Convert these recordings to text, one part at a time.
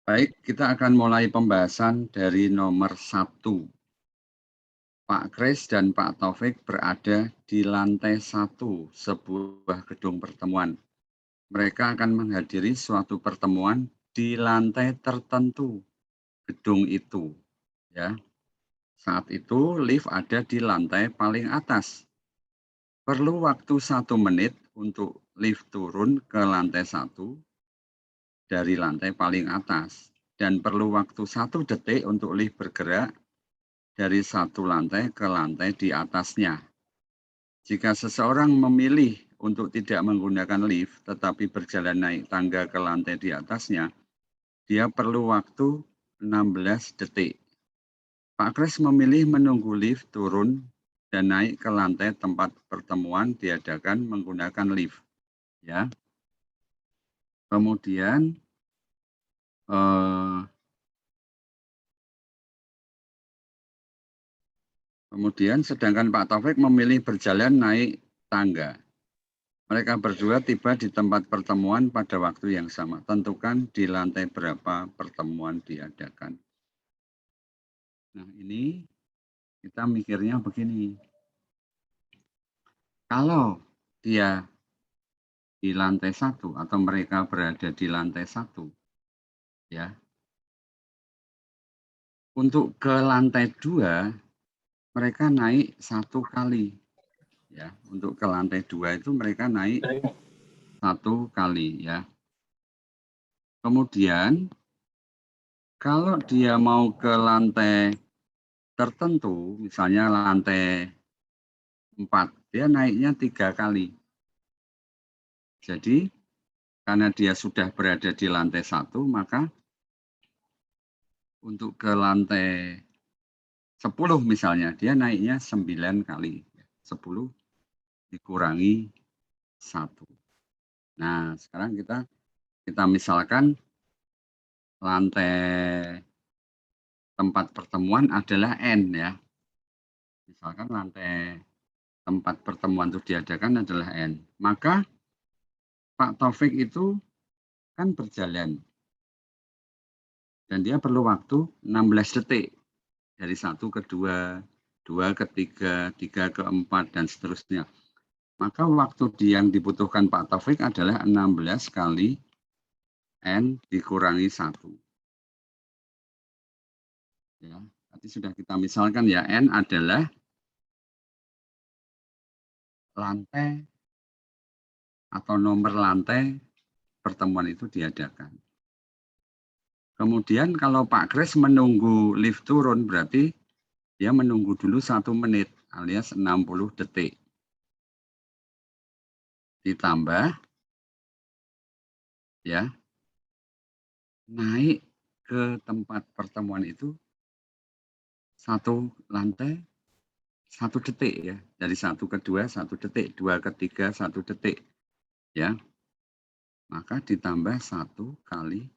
Baik, kita akan mulai pembahasan dari nomor 1. Pak Kris dan Pak Taufik berada di lantai 1 sebuah gedung pertemuan. Mereka akan menghadiri suatu pertemuan di lantai tertentu gedung itu. Ya, saat itu lift ada di lantai paling atas. Perlu waktu 1 menit untuk lift turun ke lantai 1 dari lantai paling atas. Dan perlu waktu 1 detik untuk lift bergerak dari satu lantai ke lantai di atasnya. Jika seseorang memilih untuk tidak menggunakan lift, tetapi berjalan naik tangga ke lantai di atasnya, dia perlu waktu 16 detik. Pak Kris memilih menunggu lift turun dan naik ke lantai tempat pertemuan diadakan menggunakan lift. Ya. Kemudian sedangkan Pak Taufik memilih berjalan naik tangga. Mereka berdua tiba di tempat pertemuan pada waktu yang sama. Tentukan di lantai berapa pertemuan diadakan. Nah, ini kita mikirnya begini. Kalau dia di lantai 1 atau mereka berada di lantai 1, ya. Untuk ke lantai 2, mereka naik 1 kali. Ya, untuk ke lantai 2 itu mereka naik 1 kali, ya. Kemudian kalau dia mau ke lantai tertentu, misalnya lantai 4, dia naiknya 3 kali. Jadi, karena dia sudah berada di lantai 1, maka untuk ke lantai 10 misalnya, dia naiknya 9 kali. 10 dikurangi 1. Nah, sekarang kita misalkan lantai tempat pertemuan adalah N, ya. Misalkan lantai tempat pertemuan itu diadakan adalah N. Maka Pak Taufik itu kan berjalan. Dan dia perlu waktu 16 detik. Dari 1 ke 2, 2 ke 3, 3 ke 4, dan seterusnya. Maka waktu yang dibutuhkan Pak Taufik adalah 16 kali N dikurangi 1. Ya, tadi sudah kita misalkan ya, N adalah lantai atau nomor lantai pertemuan itu diadakan. Kemudian kalau Pak Kris menunggu lift turun, berarti dia menunggu dulu 1 menit alias 60 detik. Ditambah, ya, naik ke tempat pertemuan itu 1 lantai 1 detik, ya. Dari 1 ke 2, 1 detik, 2 ke 3, 1 detik. Ya. Maka ditambah 1 kali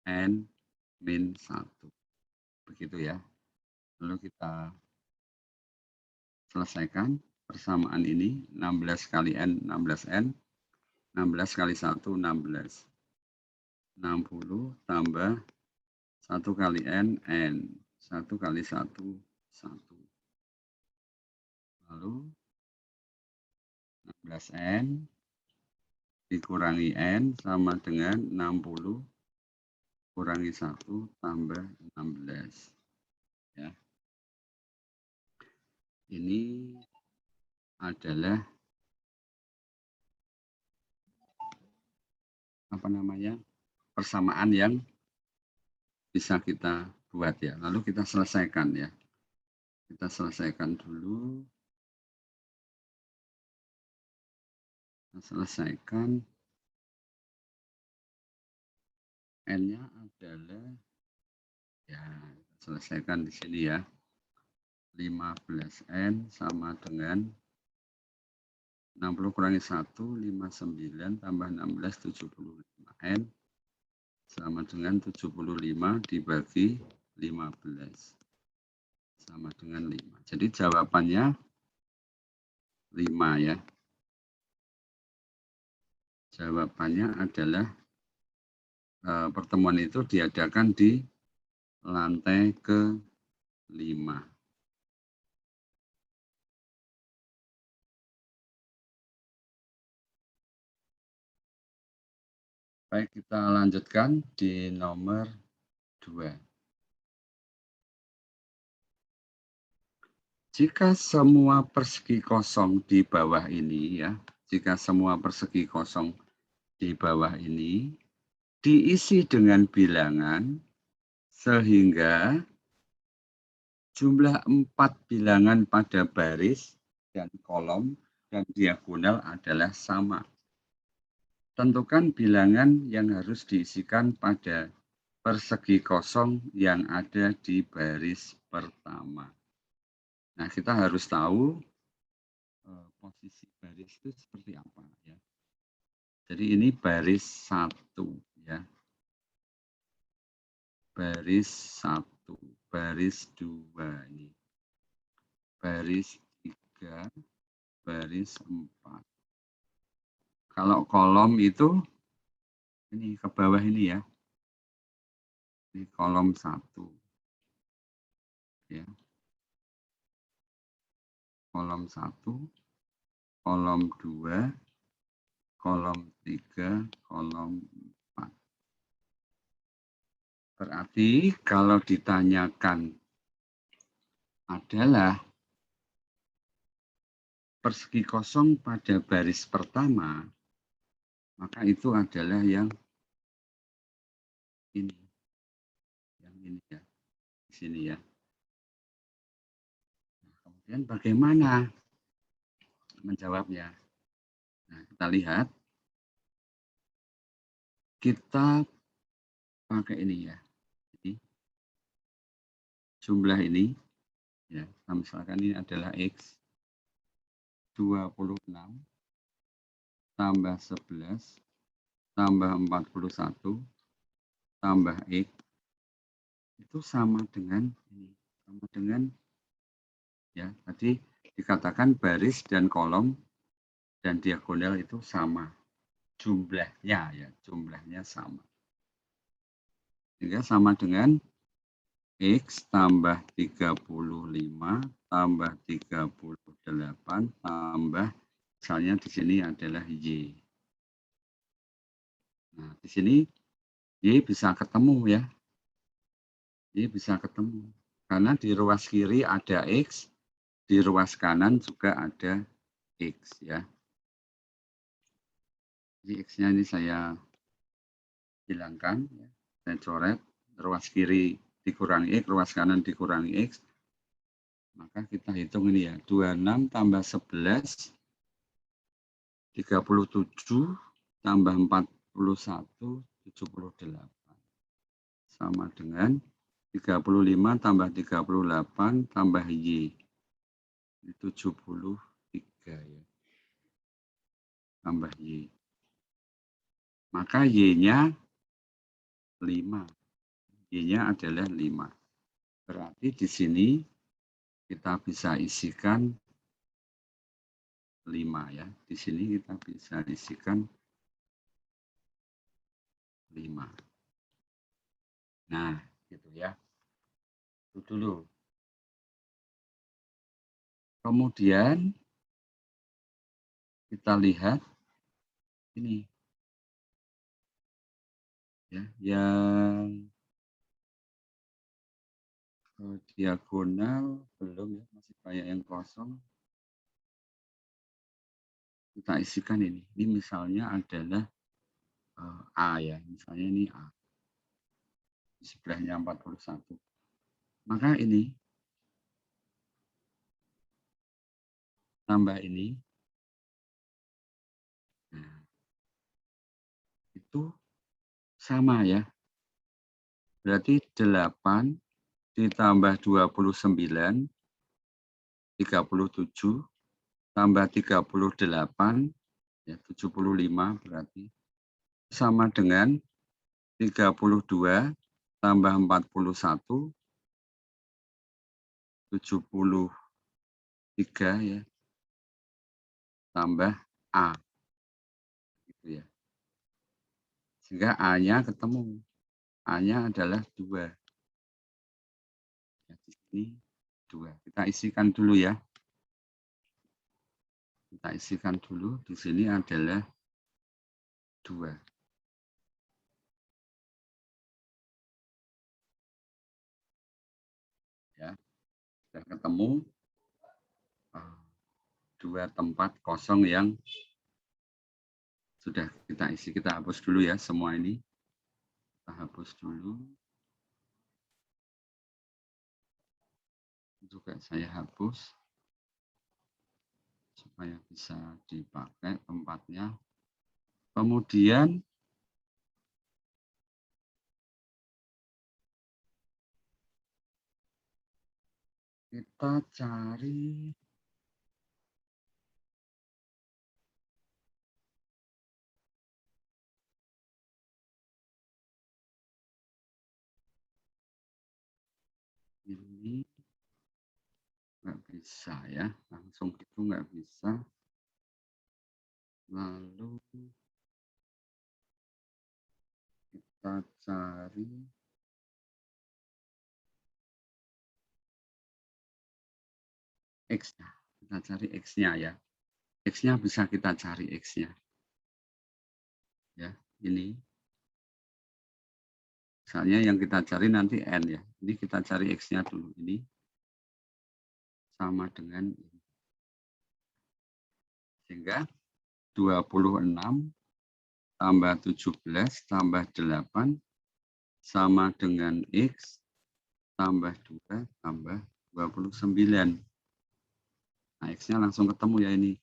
N min 1. Begitu ya. Lalu kita selesaikan persamaan ini. 16 kali N, 16N. 16 kali 1, 16. 60 tambah 1 kali N, N. 1 kali 1, 1. Lalu 16N dikurangi N sama dengan 60 kurangi 1 tambah 16. Ya. Ini adalah persamaan yang bisa kita buat, ya. Lalu kita selesaikan, ya. Kita selesaikan dulu. Kita selesaikan. N-nya adalah, ya, selesaikan di sini ya. 15N sama dengan 60 kurangi 1, 59 tambah 16, 75N sama dengan 75 dibagi 15 sama dengan 5. Jadi jawabannya 5, ya. Jawabannya adalah pertemuan itu diadakan di lantai ke-5. Baik, kita lanjutkan di nomor 2. Jika semua persegi kosong di bawah ini ya, jika semua persegi kosong di bawah ini diisi dengan bilangan sehingga jumlah 4 bilangan pada baris dan kolom dan diagonal adalah sama. Tentukan bilangan yang harus diisikan pada persegi kosong yang ada di baris pertama. Nah, kita harus tahu posisi baris itu seperti apa ya. Jadi ini baris 1 ya. Baris 1, baris 2 ini. Baris 3, baris 4. Kalau kolom itu ini ke bawah ini ya. Ini kolom 1. Ya. Kolom 1, kolom 2, kolom 3, kolom 4. Berarti kalau ditanyakan adalah persegi kosong pada baris pertama, maka itu adalah yang ini. Yang ini ya. Di sini ya. Nah, kemudian bagaimana menjawabnya? Nah, kita lihat. Kita pakai ini ya. Jadi, jumlah ini ya, misalkan ini adalah X 26 tambah 11 tambah 41 tambah X itu sama dengan ini, sama dengan ya, tadi dikatakan baris dan kolom dan diagonal itu sama jumlahnya ya, jumlahnya sama. Sehingga sama dengan X tambah 35 tambah 38 tambah misalnya di sini adalah Y. Nah, di sini Y bisa ketemu ya. Y bisa ketemu. Karena di ruas kiri ada X, di ruas kanan juga ada X ya. Jadi X-nya ini saya hilangkan, ya. Saya coret, ruas kiri dikurangi X, ruas kanan dikurangi X. Maka kita hitung ini ya, 26 tambah 11, 37 tambah 41, 78. Sama dengan 35 tambah 38 tambah Y. Ini 73 ya. Tambah Y. Maka Y-nya 5. Y-nya adalah 5. Berarti di sini kita bisa isikan 5 ya. Di sini kita bisa isikan 5. Nah, gitu ya. Itu dulu. Kemudian kita lihat ini ya, yang diagonal belum ya, masih banyak yang kosong. Kita isikan ini. Ini misalnya adalah A ya, misalnya ini A. Di sebelahnya 41. Maka ini tambah ini. Nah, itu sama ya. Berarti 8 ditambah 29, 37, tambah 38, ya 75 berarti. Sama dengan 32 tambah 41, 73 ya. Tambah A. Gitu ya. Sehingga A-nya ketemu. A-nya adalah 2. Ya, di sini 2. Kita isikan dulu ya. Kita isikan dulu. Di sini adalah 2. Ya, sudah ketemu 2 tempat kosong yang sudah kita isi. Kita hapus dulu ya semua ini. Kita hapus dulu. Juga saya hapus supaya bisa dipakai tempatnya. Kemudian kita cari ini, nggak bisa ya, langsung itu nggak bisa. Lalu kita cari X-nya. Kita cari X-nya ya. X-nya bisa kita cari X-nya. Ya, ini. Misalnya yang kita cari nanti N ya. Ini kita cari X-nya dulu. Ini sama dengan ini. Sehingga 26 tambah 17 tambah 8 sama dengan X tambah 2 tambah 29. Nah, X-nya langsung ketemu ya ini.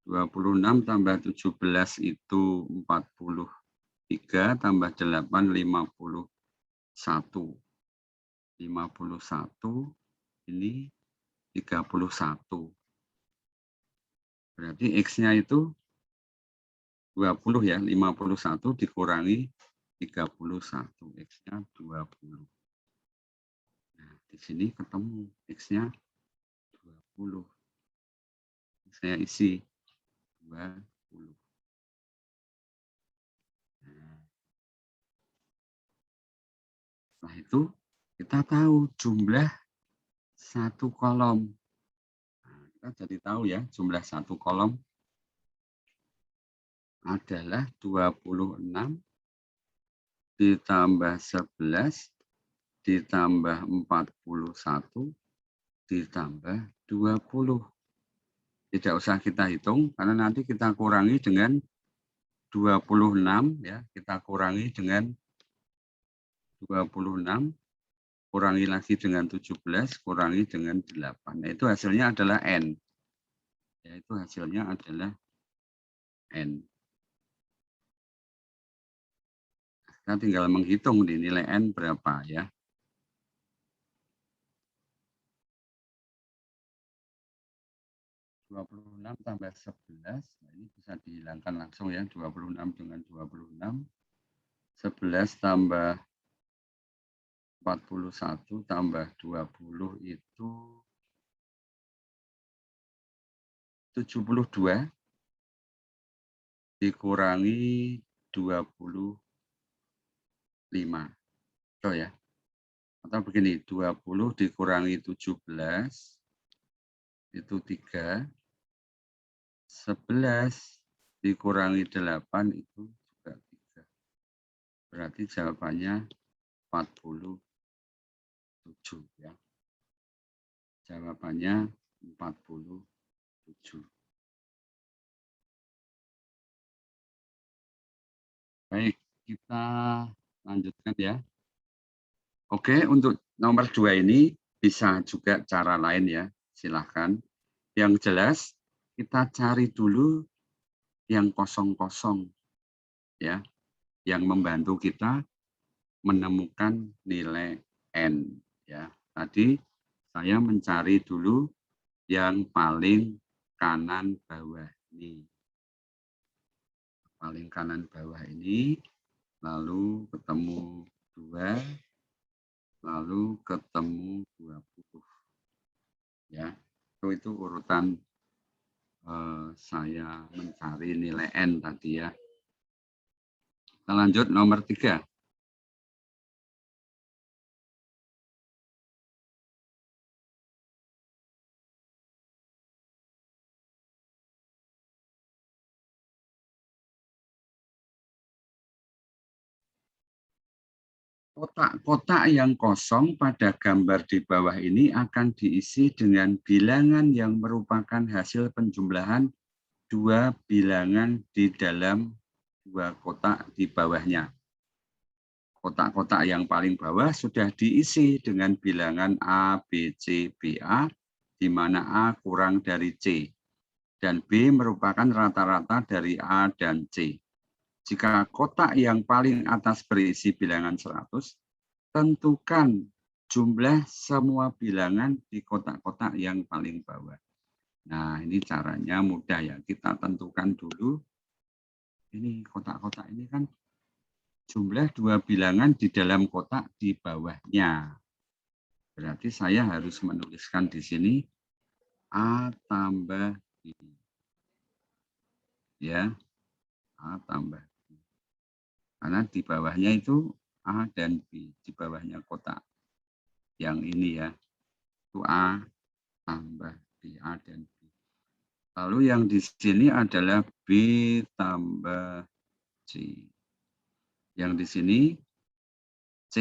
26 tambah 17 itu 43 tambah 8 51. 51 ini 31. Berarti X-nya itu 20 ya, 51 dikurangi 31. X-nya 20. Nah, di sini ketemu X-nya 20. Saya isi 20. Nah, setelah itu kita tahu jumlah satu kolom. Nah, kita jadi tahu ya, jumlah satu kolom adalah 26 ditambah 11 ditambah 41 ditambah 20. Tidak usah kita hitung karena nanti kita kurangi dengan 26 ya, kita kurangi dengan 26, kurangi lagi dengan 17, kurangi dengan 8. Nah, itu hasilnya adalah N. Ya, itu hasilnya adalah N. Kita tinggal menghitung di nilai N berapa ya. 26 tambah 11, nah ini bisa dihilangkan langsung ya, 26 dengan 26. 11 tambah 41 tambah 20 itu 72 dikurangi 25. Oh ya. Atau begini, 20 dikurangi 17 itu 3. 11 dikurangi 8 itu juga 3. Berarti jawabannya 47 ya. Jawabannya 47. Baik, kita lanjutkan ya. Oke, untuk nomor 2 ini bisa juga cara lain ya, silahkan. Yang jelas kita cari dulu yang kosong-kosong ya, yang membantu kita menemukan nilai N ya. Tadi saya mencari dulu yang paling kanan bawah ini. Paling kanan bawah ini, lalu ketemu 2, lalu ketemu 20. Ya, itu urutan saya mencari nilai N tadi ya. Kita lanjut nomor 3. Kotak-kotak yang kosong pada gambar di bawah ini akan diisi dengan bilangan yang merupakan hasil penjumlahan dua bilangan di dalam dua kotak di bawahnya. Kotak-kotak yang paling bawah sudah diisi dengan bilangan A, B, C, BA, di mana A kurang dari C, dan B merupakan rata-rata dari A dan C. Jika kotak yang paling atas berisi bilangan 100, tentukan jumlah semua bilangan di kotak-kotak yang paling bawah. Nah, ini caranya mudah ya. Kita tentukan dulu. Ini kotak-kotak ini kan jumlah dua bilangan di dalam kotak di bawahnya. Berarti saya harus menuliskan di sini A tambah B. Ya, A tambah B. Karena di bawahnya itu A dan B, di bawahnya kotak. Yang ini ya, itu A tambah B, A dan B. Lalu yang di sini adalah B tambah C. Yang di sini C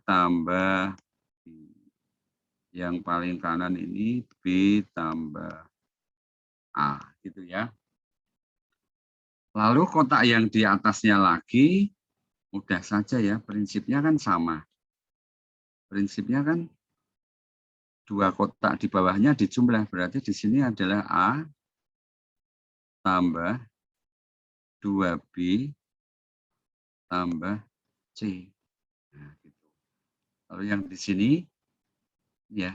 tambah B. Yang paling kanan ini B tambah A, gitu ya. Lalu kotak yang di atasnya lagi, mudah saja ya, prinsipnya kan sama. Prinsipnya kan dua kotak di bawahnya dijumlah, berarti di sini adalah A tambah 2B tambah C. Nah, gitu. Lalu yang di sini ya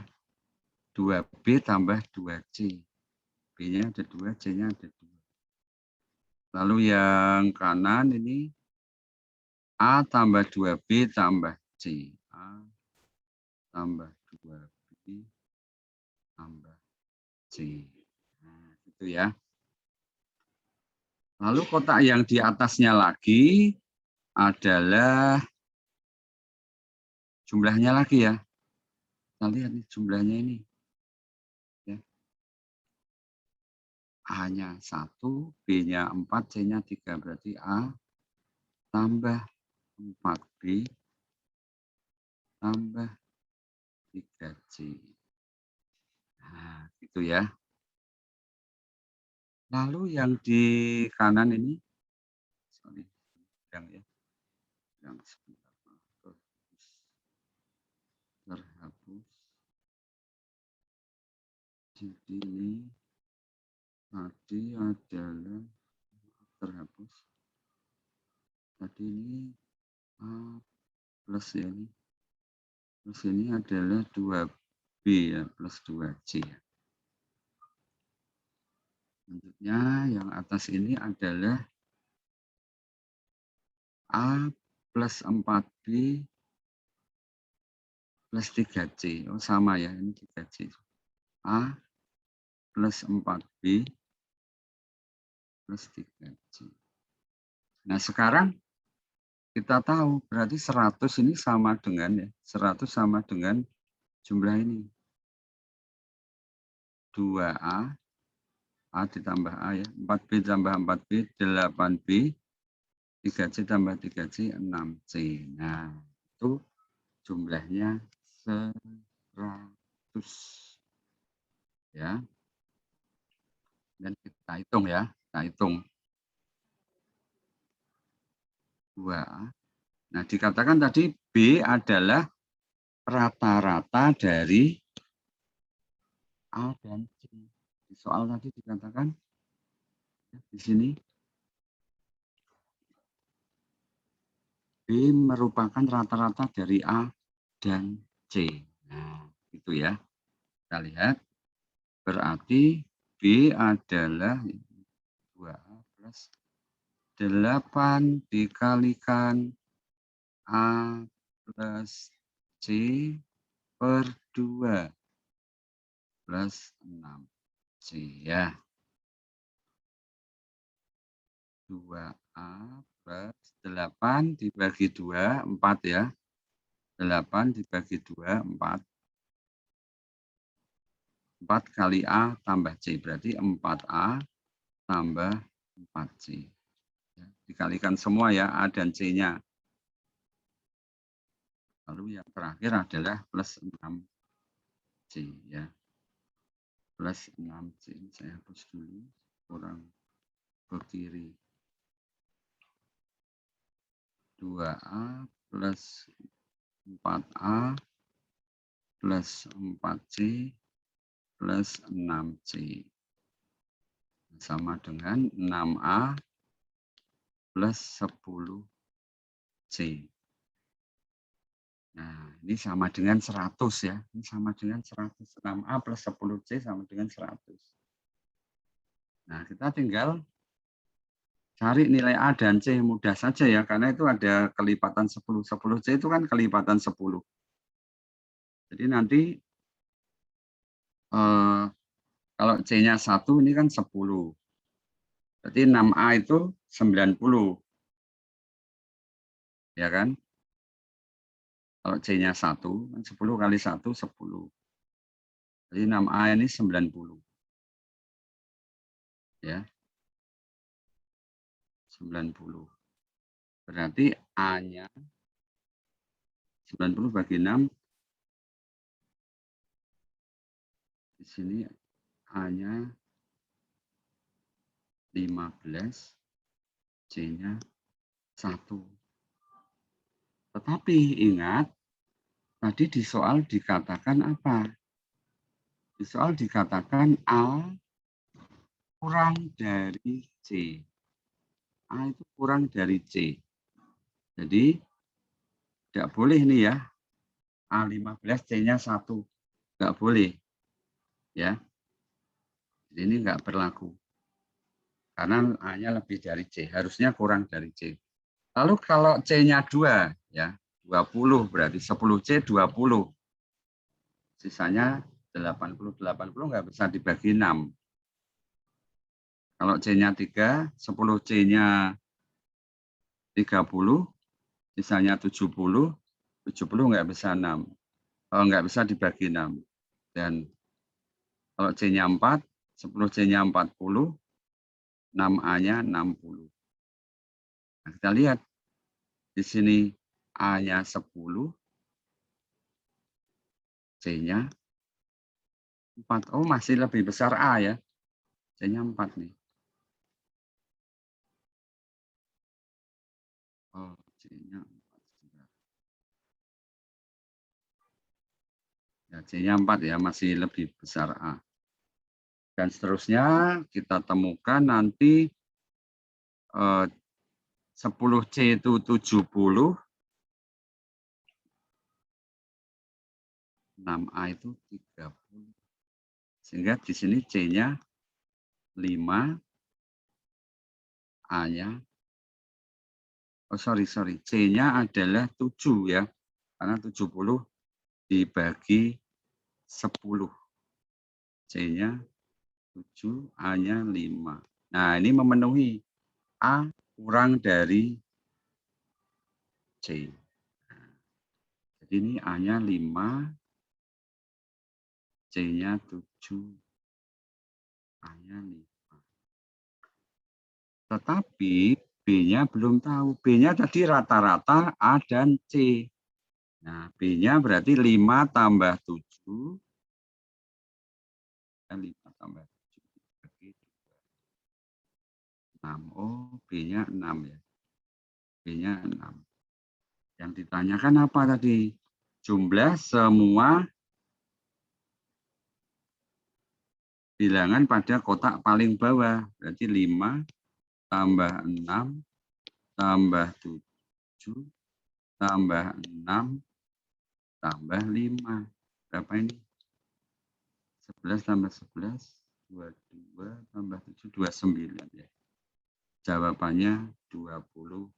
2B tambah 2C. B-nya ada 2, C-nya ada 2. Lalu yang kanan ini A tambah 2B tambah C. A tambah 2B tambah C. Nah, gitu ya. Lalu kotak yang di atasnya lagi adalah jumlahnya lagi ya. Kita lihat nih jumlahnya ini. Ya. A-nya 1, B-nya 4, C-nya 3. Berarti A tambah 4B tambah 3C. Nah, gitu ya. Lalu yang di kanan ini, sorry, yang sebentar, terhapus. Jadi ini tadi adalah terhapus. Tadi ini A plus ya ini. Plus ini adalah 2B ya, plus 2C. Selanjutnya yang atas ini adalah A plus 4B plus 3C. Oh sama ya, ini 3C. A plus 4B plus 3C. Nah sekarang kita tahu berarti 100 ini sama dengan ya, 100 sama dengan jumlah ini. 2A, A ditambah A ya, 4B tambah 4B, 8B, 3C tambah 3C, 6C. Nah, itu jumlahnya 100. Ya. Dan kita hitung ya, kita hitung. 2A. Nah, dikatakan tadi B adalah rata-rata dari A dan C. Di soal tadi dikatakan ya, di sini B merupakan rata-rata dari A dan C. Nah, itu ya. Kita lihat. Berarti B adalah 2A plus 8 dikalikan A plus C per 2 plus 6C ya. 2A plus 8 dibagi 2, 4 ya. 8 dibagi 2, 4. 4 kali A tambah C, berarti 4A tambah 4C. Dikalikan semua ya, A dan C-nya. Lalu yang terakhir adalah plus 6C ya. Plus 6C, saya hapus dulu, kurang ke kiri. 2A plus 4A plus 4C plus 6C. Sama dengan 6A plus 10C. Nah, ini sama dengan 100 ya. Ini sama dengan 100. 6A plus 10C sama dengan 100. Nah, kita tinggal cari nilai A dan C, mudah saja ya, karena itu ada kelipatan 10. 10C itu kan kelipatan 10. Jadi nanti kalau C-nya 1 ini kan 10. Berarti 6A itu 90. Ya kan? Kalau C-nya 1, 10 kali 1, 10. Jadi 6A ini 90. Ya. 90. Berarti A-nya 90 bagi 6. Di sini A-nya 15, C-nya 1. Tetapi ingat, tadi di soal dikatakan apa? Di soal dikatakan A kurang dari C. A itu kurang dari C. Jadi tidak boleh ini ya. A15 C-nya 1. Nggak boleh. Ya. Ini nggak berlaku. Karena A-nya lebih dari C. Harusnya kurang dari C. Lalu kalau C-nya 2, ya 20 berarti 10C 20. Sisanya 80. 80 nggak bisa dibagi 6. Kalau C-nya 3, 10C-nya 30, sisanya 70, 70 nggak bisa 6. Nggak bisa dibagi 6. Dan kalau C-nya 4, 10C-nya 40, 6A-nya 60. Nah, kita lihat di sini A-nya 10, C-nya 4. Oh, masih lebih besar A ya. C-nya 4 nih. Oh, C-nya 4. Ya, C-nya 4 ya, masih lebih besar A. Dan seterusnya kita temukan nanti 10C itu 70, 6A itu 30. Sehingga di sini C-nya 5, A-nya, C-nya adalah 7 ya. Karena 70 dibagi 10. C-nya 7, A-nya 5. Nah, ini memenuhi A kurang dari C. Jadi ini A-nya 5, C-nya 7, A-nya 5. Tetapi B-nya belum tahu. B-nya tadi rata-rata A dan C. Nah, B-nya berarti 5 tambah 7. 5 tambah 7 dibagi 6. Oh, B-nya 6 ya. B-nya 6. Yang ditanyakan apa tadi? Jumlah semua bilangan pada kotak paling bawah. Berarti 5 tambah 6 tambah 7 tambah 6 tambah 5. Berapa ini? 11 tambah 11, 22 tambah 7, 29 ya. Jawabannya 29.